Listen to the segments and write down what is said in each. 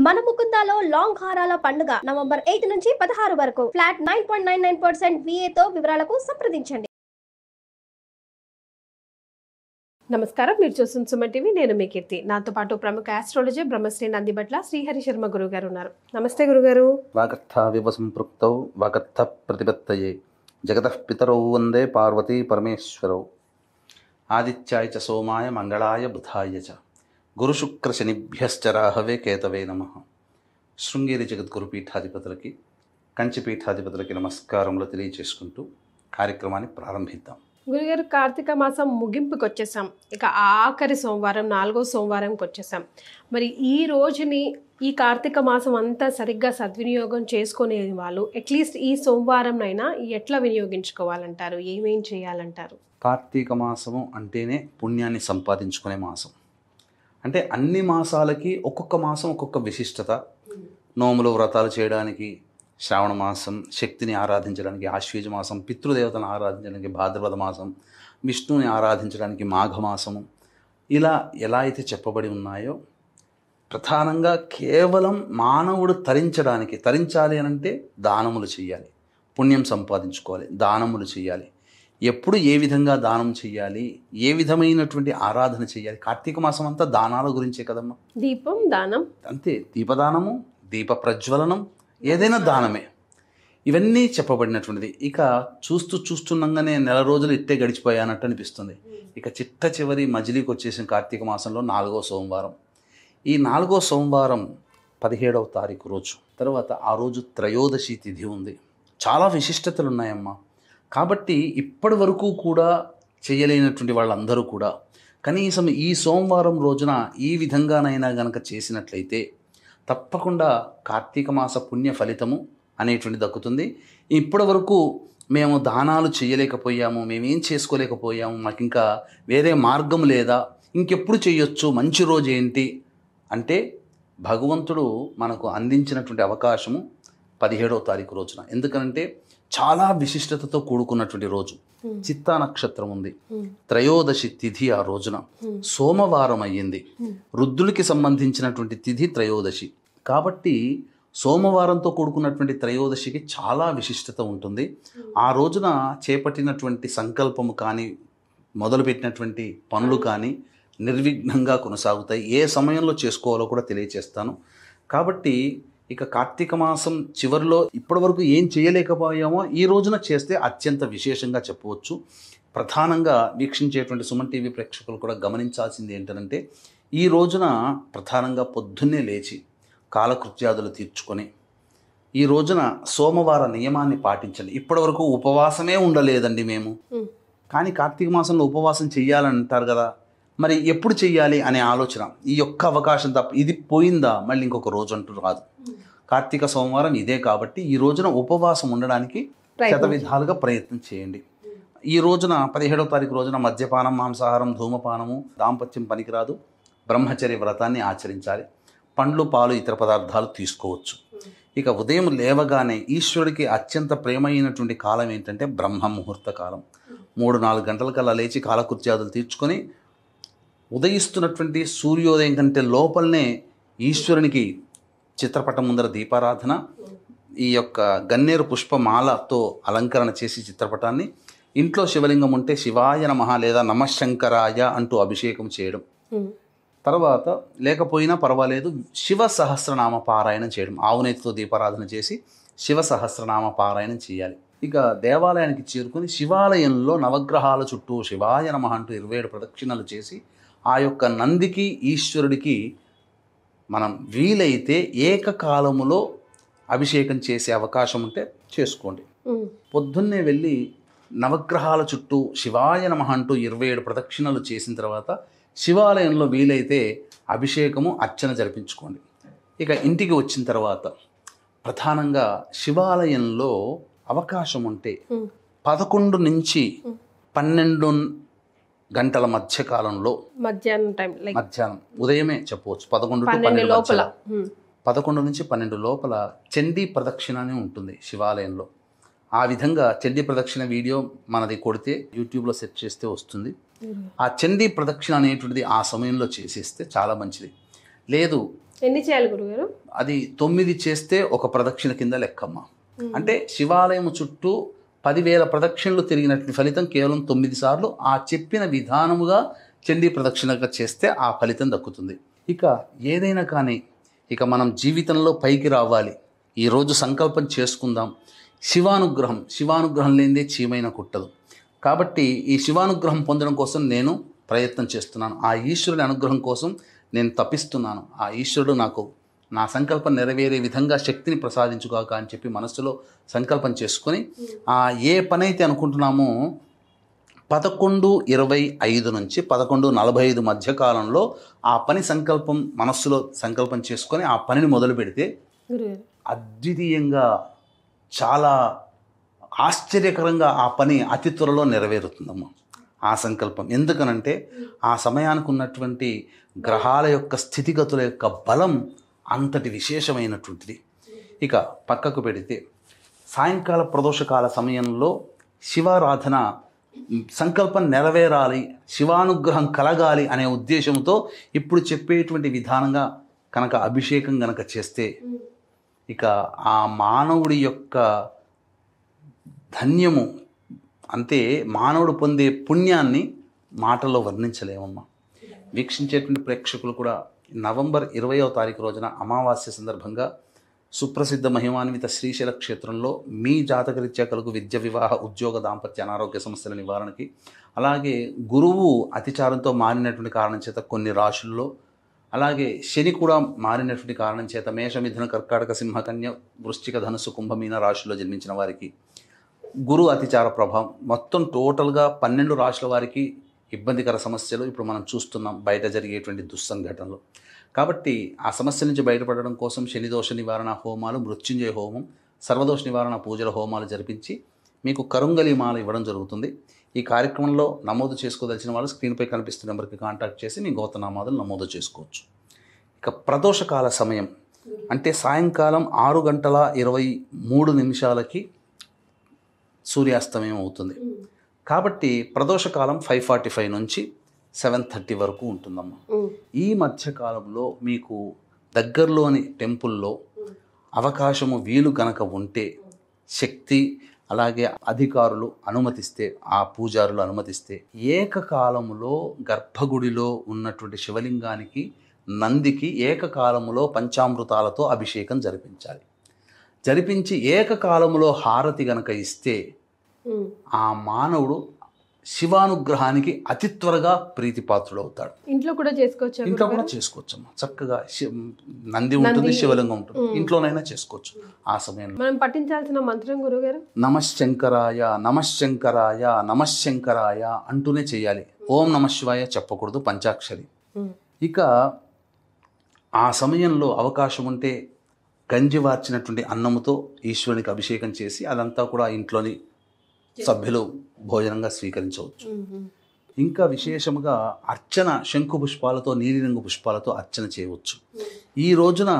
మన ముకుందాలో లాంగ్ హారాల పండుగ నవంబర్ 8 నుంచి 16 వరకు ఫ్లాట్ 9.99% VA వివరాలకు సంప్రదించండి. నమస్కారం, మీరు చూస్తున్న సుమన్ టీవీ. నేను మీ కీర్తి. నాతో పాటు ప్రముఖ ఆస్ట్రాలజర్ బ్రహ్మశ్రీ నందిబట్ల శ్రీహరి శర్మ గురువు గారు ఉన్నారు. నమస్తే గురుగారు. వాగర్థావివ సంపృక్తౌ వాగర్థ ప్రతిపత్తయే జగతః పితరౌ వందే పార్వతీ పరమేశ్వరౌ ఆదిత్యాయ చ సోమాయ మంగళాయ బుధాయ చ గురుశుక్రశనిభ్యశ్చ రాహవే కేతవే నమః. శృంగేరి జగద్గురు పీఠాధిపతులకి కంచి పీఠాధిపతులకి నమస్కారములు తెలియచేసుకుంటూ కార్యక్రమాన్ని ప్రారంభిద్దాం. గురుగారు, కార్తీక మాసం ముగింపుకి వచ్చేసాం. ఇక ఆఖరి సోమవారం, 4వ సోమవారంకి వచ్చేసాం. మరి ఈ రోజుని, ఈ కార్తీక మాసం అంతా సరిగ్గా సద్వినియోగం చేసుకునే వాళ్ళు అట్లీస్ట్ ఈ సోమవారంనైనా ఎట్లా వినియోగించుకోవాలంటారు? ఏమేం చేయాలంటారు? కార్తీక మాసము అంటేనే పుణ్యాన్ని సంపాదించుకునే మాసం. అంటే అన్ని మాసాలకి ఒక్కొక్క మాసం ఒక్కొక్క విశిష్టత. నోములు వ్రతాలు చేయడానికి శ్రావణ మాసం, శక్తిని ఆరాధించడానికి ఆశ్వేజ మాసం, పితృదేవతలను ఆరాధించడానికి భాద్రపద మాసం, విష్ణువుని ఆరాధించడానికి మాఘమాసము, ఇలా ఎలా అయితే చెప్పబడి ఉన్నాయో ప్రధానంగా కేవలం మానవుడు తరించాలి అనంటే దానములు చేయాలి, పుణ్యం సంపాదించుకోవాలి, దానములు చేయాలి. ఎప్పుడు ఏ విధంగా దానం చేయాలి, ఏ విధమైనటువంటి ఆరాధన చేయాలి? కార్తీక మాసం అంతా దానాల గురించే కదమ్మా. దీపం దానం అంతే, దీపదానము, దీప ప్రజ్వలనం, ఏదైనా దానమే. ఇవన్నీ చెప్పబడినటువంటిది. ఇక చూస్తుండగానే నెల రోజులు ఇట్టే గడిచిపోయానట్టు అనిపిస్తుంది. ఇక చిట్ట చివరి మజిలీకి వచ్చేసిన కార్తీక మాసంలో 4వ సోమవారం. ఈ 4వ సోమవారం 17వ తారీఖు రోజు. తర్వాత ఆ రోజు త్రయోదశి తిథి ఉంది. చాలా విశిష్టతలు ఉన్నాయమ్మా. కాబట్టి ఇప్పటి వరకు కూడా చేయలేనటువంటి వాళ్ళందరూ కూడా కనీసం ఈ సోమవారం రోజున ఈ విధంగానైనా గనక చేసినట్లయితే తప్పకుండా కార్తీక మాస పుణ్య ఫలితము అనేటువంటి దక్కుతుంది. ఇప్పటి వరకు మేము దానాలు చేయలేకపోయాము, మేమేం చేసుకోలేకపోయాము, మాకు ఇంకా వేరే మార్గం లేదా, ఇంకెప్పుడు చేయొచ్చు, మంచి రోజు ఏంటి అంటే భగవంతుడు మనకు అందించినటువంటి అవకాశము 17వ తారీఖు రోజున. ఎందుకంటే చాలా విశిష్టతతో కూడుకున్నటువంటి రోజు. చిత్తా నక్షత్రం ఉంది, త్రయోదశి తిథి ఆ రోజున, సోమవారం అయ్యింది. రుద్రునికి సంబంధించినటువంటి తిథి త్రయోదశి. కాబట్టి సోమవారంతో కూడుకున్నటువంటి త్రయోదశికి చాలా విశిష్టత ఉంటుంది. ఆ రోజున చేపట్టినటువంటి సంకల్పము కానీ, మొదలుపెట్టినటువంటి పనులు కానీ నిర్విఘ్నంగా కొనసాగుతాయి. ఏ సమయంలో చేసుకోవాలో కూడా తెలియచేస్తాను. కాబట్టి ఇక కార్తీక మాసం చివరిలో ఇప్పటి వరకు ఏం చేయలేకపోయామో ఈ రోజున చేస్తే అత్యంత విశేషంగా చెప్పవచ్చు. ప్రధానంగా వీక్షించేటువంటి సుమన్ టీవీ ప్రేక్షకులు కూడా గమనించాల్సింది ఏంటంటే, ఈ రోజున ప్రధానంగా పొద్దున్నే లేచి కాలకృత్యాదులు తీర్చుకొని ఈ రోజున సోమవార నియమాన్ని పాటించండి. ఇప్పటి వరకు ఉపవాసమే ఉండలేదండి మేము, కానీ కార్తీక మాసంలో ఉపవాసం చెయ్యాలని అంటారు కదా, మరి ఎప్పుడు చెయ్యాలి అనే ఆలోచన. ఈ యొక్క అవకాశం తప్ప ఇది పోయిందా మళ్ళీ ఇంకొక రోజు అంటూ రాదు. కార్తీక సోమవారం ఇదే కాబట్టి ఈ రోజున ఉపవాసం ఉండడానికి శతవిధాలుగా ప్రయత్నం చేయండి. ఈ రోజున 17వ తారీఖు రోజున మద్యపానం, మాంసాహారం, ధూమపానము, దాంపత్యం పనికిరాదు. బ్రహ్మచర్య వ్రతాన్ని ఆచరించాలి. పండ్లు, పాలు, ఇతర పదార్థాలు తీసుకోవచ్చు. ఇక ఉదయం లేవగానే ఈశ్వరుడికి అత్యంత ప్రేమైనటువంటి కాలం ఏంటంటే బ్రహ్మ ముహూర్త కాలం. 3-4 గంటలకల్లా లేచి కాలకృత్యాదులు తీర్చుకొని ఉదయిస్తున్నటువంటి సూర్యోదయం కంటే లోపలనే ఈశ్వరునికి చిత్రపటం ముందర దీపారాధన, ఈ యొక్క గన్నేరు పుష్పమాలతో అలంకరణ చేసి చిత్రపటాన్ని, ఇంట్లో శివలింగం ఉంటే శివాయ నమః లేదా నమఃశంకరాయ అంటూ అభిషేకం చేయడం, తర్వాత లేకపోయినా పర్వాలేదు శివ సహస్రనామ పారాయణం చేయడం, ఆవునేతితో దీపారాధన చేసి శివ సహస్రనామ పారాయణం చేయాలి. ఇక దేవాలయానికి చేరుకొని శివాలయంలో నవగ్రహాల చుట్టూ శివాయ నమః అంటూ 27 ప్రదక్షిణలు చేసి ఆ యొక్క నందికి, ఈశ్వరుడికి మనం వీలైతే ఏకకాలములో అభిషేకం చేసే అవకాశం ఉంటే చేసుకోండి. పొద్దున్నే వెళ్ళి నవగ్రహాల చుట్టూ శివాయ నమః అంటూ 27 ప్రదక్షిణలు చేసిన తర్వాత శివాలయంలో వీలైతే అభిషేకము, అర్చన జరిపించుకోండి. ఇక ఇంటికి వచ్చిన తర్వాత ప్రధానంగా శివాలయంలో అవకాశం ఉంటే 11 నుంచి 12 గంటల మధ్యకాలంలో, మధ్యాహ్నం ఉదయమే చెప్పవచ్చు, 11 లోపల, 11 నుంచి 12 లోపల చండీ ప్రదక్షిణ అని ఉంటుంది శివాలయంలో. ఆ విధంగా చండీ ప్రదక్షిణ వీడియో మనది కొడితే యూట్యూబ్లో సెర్చ్ చేస్తే వస్తుంది. ఆ చండీ ప్రదక్షిణ అనేటువంటిది ఆ సమయంలో చేసేస్తే చాలా మంచిది. లేదు ఎన్ని చేయాలి గురుగారు? అది 9 చేస్తే ఒక ప్రదక్షిణ కింద లెక్కమ్మ. అంటే శివాలయం చుట్టూ 10,000 ప్రదక్షిణలు తిరిగినట్టు ఫలితం కేవలం 9 సార్లు ఆ చెప్పిన విధానముగా చండీ ప్రదక్షిణగా చేస్తే ఆ ఫలితం దక్కుతుంది. ఇక ఏదైనా కానీ ఇక మనం జీవితంలో పైకి రావాలి, ఈరోజు సంకల్పం చేసుకుందాం. శివానుగ్రహం లేనిదే చీమైన కుట్టదు. కాబట్టి ఈ శివానుగ్రహం పొందడం కోసం నేను ప్రయత్నం చేస్తున్నాను. ఆ ఈశ్వరుని అనుగ్రహం కోసం నేను తపిస్తున్నాను. ఆ ఈశ్వరుడు నాకు నా సంకల్పం నెరవేరే విధంగా శక్తిని ప్రసాదించుగాక అని చెప్పి మనస్సులో సంకల్పం చేసుకొని ఏ పని అయితే అనుకుంటున్నామో 11:25 నుంచి 11:45 మధ్య కాలంలో ఆ పని సంకల్పం మనస్సులో సంకల్పం చేసుకొని ఆ పనిని మొదలు పెడితే అద్వితీయంగా చాలా ఆశ్చర్యకరంగా ఆ పని అతి త్వరలో నెరవేరుతుందమ్మా ఆ సంకల్పం. ఎందుకనంటే ఆ సమయానికి ఉన్నటువంటి గ్రహాల యొక్క స్థితిగతుల యొక్క బలం అంతటి విశేషమైనటువంటిది. ఇక పక్కకు పెడితే సాయంకాల ప్రదోషకాల సమయంలో శివారాధన సంకల్పం నెరవేరాలి, శివానుగ్రహం కలగాలి అనే ఉద్దేశంతో ఇప్పుడు చెప్పేటువంటి విధానంగా కనుక అభిషేకం కనుక చేస్తే ఇక ఆ మానవుడి యొక్క ధన్యము అంటే మానవుడు పొందే పుణ్యాన్ని మాటల్లో వర్ణించలేమమ్మా. వీక్షించేటువంటి ప్రేక్షకులు కూడా నవంబర్ 20వ తారీఖు రోజున అమావాస్య సందర్భంగా సుప్రసిద్ధ మహిమాన్విత శ్రీశైల క్షేత్రంలో మీ జాతకరీత్యా కలుగు విద్య, వివాహ, ఉద్యోగ, దాంపత్య, అనారోగ్య సమస్యల నివారణకి, అలాగే గురువు అతిచారంతో మారినటువంటి కారణం చేత కొన్ని రాశుల్లో, అలాగే శని కూడా మారినటువంటి కారణం చేత మేష, మిథున, కర్కాటక, సింహ, కన్య, వృశ్చిక, ధనుస్సు, కుంభమీన రాశుల్లో జన్మించిన వారికి గురు అతిచార ప్రభావం మొత్తం టోటల్గా 12 రాశుల వారికి ఇబ్బందికర సమస్యలు ఇప్పుడు మనం చూస్తున్నాం బయట జరిగేటువంటి దుస్సంఘటనలు. కాబట్టి ఆ సమస్య నుంచి బయటపడడం కోసం శనిదోష నివారణ హోమాలు, మృత్యుంజయ హోమం, సర్వదోష నివారణ పూజల హోమాలు జరిపించి మీకు కరుంగలి మాల ఇవ్వడం జరుగుతుంది. ఈ కార్యక్రమంలో నమోదు చేసుకోదలిచిన వాళ్ళు స్క్రీన్పై కనిపిస్తున్న నెంబర్కి కాంటాక్ట్ చేసి మీ గోత్రనామాదులు నమోదు చేసుకోవచ్చు. ఇక ప్రదోషకాల సమయం అంటే సాయంకాలం 6:23 సూర్యాస్తమయం అవుతుంది. కాబట్టి ప్రదోషకాలం 5:45 నుంచి 7:30 వరకు ఉంటుందమ్మా. ఈ మధ్యకాలంలో మీకు దగ్గరలోని టెంపుల్లో అవకాశము వీలు కనుక ఉంటే, శక్తి అలాగే అధికారులు అనుమతిస్తే, ఆ పూజారులు అనుమతిస్తే, ఏకకాలములో గర్భగుడిలో ఉన్నటువంటి శివలింగానికి, నందికి ఏకకాలములో పంచామృతాలతో అభిషేకం జరిపించి ఏకకాలములో హారతి గనక ఇస్తే ఆ మానవుడు శివానుగ్రహానికి అతి త్వరగా ప్రీతిపాత్రుడు అవుతాడు. ఇంట్లో కూడా చేసుకోవచ్చమ్మా. చక్కగా నంది ఉంటుంది, శివలింగం ఉంటుంది, ఇంట్లోనైనా చేసుకోవచ్చు. ఆ సమయంలో మనం పఠించాల్సిన మంత్రం గురుగారు నమశ్శంకరాయ నమశ్శంకరాయ నమశ్శంకరాయ అంటూనే చేయాలి. ఓం నమశివాయ చెప్పకూడదు, పంచాక్షరి. ఇక ఆ సమయంలో అవకాశం ఉంటే గంజి వార్చినటువంటి అన్నముతో ఈశ్వరునికి అభిషేకం చేసి అదంతా కూడా ఇంట్లోని సభ్యులు భోజనంగా స్వీకరించవచ్చు. ఇంకా విశేషముగా అర్చన శంకు పుష్పాలతో, నీలిరంగు పుష్పాలతో అర్చన చేయవచ్చు. ఈ రోజున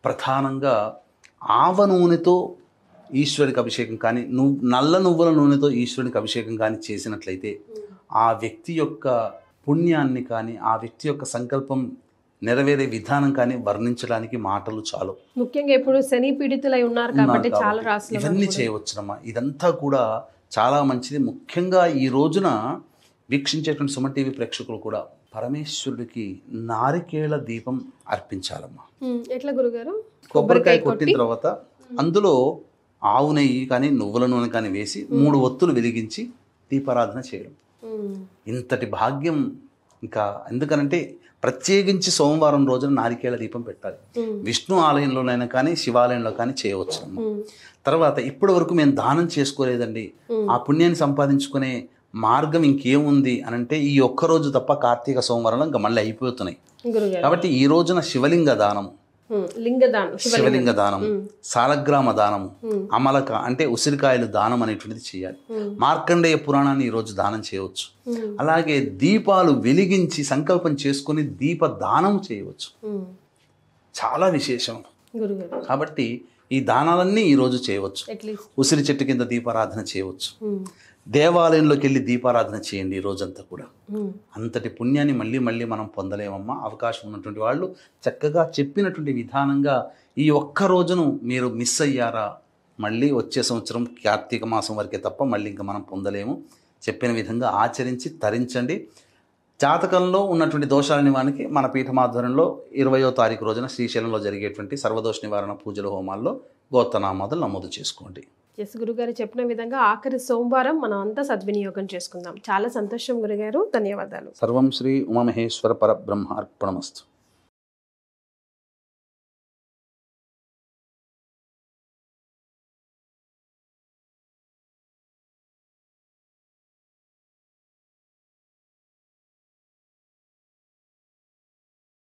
ప్రధానంగా ఆవ నూనెతో ఈశ్వరునికి అభిషేకం కానీ, నల్ల నువ్వుల నూనెతో ఈశ్వరునికి అభిషేకం కానీ చేసినట్లయితే ఆ వ్యక్తి యొక్క పుణ్యాన్ని కానీ, ఆ వ్యక్తి యొక్క సంకల్పం నెరవేరే విధానం కానీ వర్ణించడానికి మాటలు చాలు. ముఖ్యంగా ఇప్పుడు శని పీడితులై ఉన్నారు కాబట్టి చాలా రాశులు ఇవన్నీ చేయవచ్చునమ్మా. ఇదంతా కూడా చాలా మంచిది. ముఖ్యంగా ఈ రోజున వీక్షించేటువంటి సుమన్ టీవీ ప్రేక్షకులు కూడా పరమేశ్వరుడికి నారికేళ దీపం అర్పించాలమ్మా. ఎట్లా గురుగారు? కొబ్బరికాయ కొట్టిన తర్వాత అందులో ఆవు నెయ్యి కానీ, నువ్వుల నూనె కానీ వేసి 3 ఒత్తులు వెలిగించి దీపారాధన చేయడం. ఇంతటి భాగ్యం ఇంకా ఎందుకనంటే ప్రత్యేకించి సోమవారం రోజున నారికేళ దీపం పెట్టాలి. విష్ణు ఆలయంలోనైనా కానీ, శివాలయంలో కానీ చేయవచ్చు. తర్వాత ఇప్పటి వరకు మేము దానం చేసుకోలేదండి, ఆ పుణ్యాన్ని సంపాదించుకునే మార్గం ఇంకేముంది అని అంటే ఈ ఒక్కరోజు తప్ప కార్తీక సోమవారంలో ఇంకా మళ్ళీ అయిపోతున్నాయి. కాబట్టి ఈ రోజున శివలింగ దానము, శివలింగ దానము, సాలగ్రామ దానము, అమలక అంటే ఉసిరికాయలు దానం అనేటువంటిది చేయాలి. మార్కండేయ పురాణాన్ని ఈరోజు దానం చేయవచ్చు. అలాగే దీపాలు వెలిగించి సంకల్పం చేసుకుని దీప దానం చేయవచ్చు. చాలా విశేషం. గురుగారు కాబట్టి ఈ దానాలన్నీ ఈరోజు చేయవచ్చు. అట్లీస్ట్ ఉసిరి చెట్టు కింద దీపారాధన చేయవచ్చు. దేవాలయంలోకి వెళ్ళి దీపారాధన చేయండి ఈ రోజంతా కూడా. అంతటి పుణ్యాన్ని మళ్ళీ మళ్ళీ మనం పొందలేమమ్మా. అవకాశం ఉన్నటువంటి వాళ్ళు చక్కగా చెప్పినటువంటి విధానంగా ఈ ఒక్క రోజును మీరు మిస్ అయ్యారా, మళ్ళీ వచ్చే సంవత్సరం కార్తీక మాసం వరకే తప్ప మళ్ళీ ఇంకా మనం పొందలేము. చెప్పిన విధంగా ఆచరించి తరించండి. జాతకంలో ఉన్నటువంటి దోషాల నివారణకి మన పీఠమాధ్వర్యంలో 20వ తారీఖు రోజున శ్రీశైలంలో జరిగేటువంటి సర్వదోష నివారణ పూజల హోమాల్లో గోత్రనామాదులు నమోదు చేసుకోండి. ఎస్ గురుగారు చెప్పిన విధంగా ఆఖరి సోమవారం మనం అంతా సద్వినియోగం చేసుకుందాం. చాలా సంతోషం గురుగారు, ధన్యవాదాలు. సర్వం శ్రీ ఉమామహేశ్వర పరబ్రహ్మ అర్పణమస్తు.